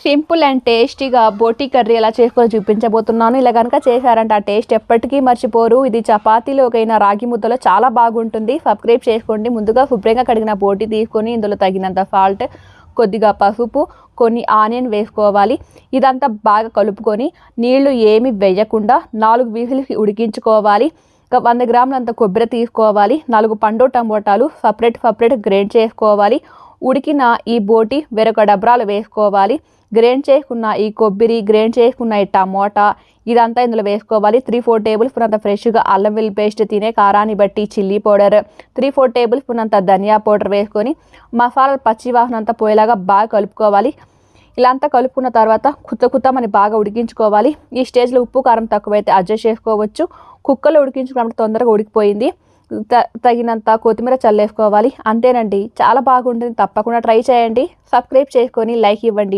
Simple and టేస్టీగా బోటీ curry ఎలా చేసుకోవాలో చూపించబోతున్నాను. ఇలా కనుక చేశారంటే ఆ టేస్ట్ ఎప్పటికీ మర్చిపోరు. ఇది చపాతీలోకైనా రాగి ముద్దలో చాలా బాగుంటుంది. సబ్స్క్రైబ్ చేసుకోండి. ముందుగా శుభ్రంగా కడిగిన బోటీ తీసుకొని ఇందులో తగినంత సాల్ట్, కొద్దిగా పసుపు, కొన్ని ఆనియన్ వేసుకోవాలి. ఇదంతా బాగా కలుపుకొని నీళ్లు ఏమి వేయకుండా 4 విజిల్స్కి ఉడికించుకోవాలి. 100 గ్రాములంత కొబ్బరి తీసుకోవాలి. 4 పండు టమోటాలు సపరేట్ గ్రైండ్ చేసుకోవాలి. ఉడికిన ఈ బోటి వేరొక డబ్రాలు వేసుకోవాలి. గ్రైండ్ చేసుకున్న ఈ కొబ్బరి, గ్రైండ్ చేసుకున్న ఈ టమోటా ఇదంతా ఇందులో వేసుకోవాలి. 3-4 టేబుల్ స్పూన్ అంత ఫ్రెష్గా అల్లం వెల్లుల్లి పేస్ట్, తినే కారాన్ని బట్టి చిల్లీ పౌడర్, 3-4 టేబుల్ స్పూన్ అంత ధనియా పౌడర్ వేసుకొని మసాలా పచ్చి వాసన అంతా పోయేలాగా బాగా కలుపుకోవాలి. ఇలా అంతా కలుపుకున్న తర్వాత కుత్తమని బాగా ఉడికించుకోవాలి. ఈ స్టేజ్లో ఉప్పు కారం తక్కువైతే అడ్జస్ట్ చేసుకోవచ్చు. కుక్కర్లో ఉడికించుకున్నప్పుడు తొందరగా ఉడికిపోయింది. తగినంత కొత్తిమీర చల్లేసుకోవాలి. అంతేనండి, చాలా బాగుంటుంది. తప్పకుండా ట్రై చేయండి. సబ్స్క్రైబ్ చేసుకొని లైక్ ఇవ్వండి.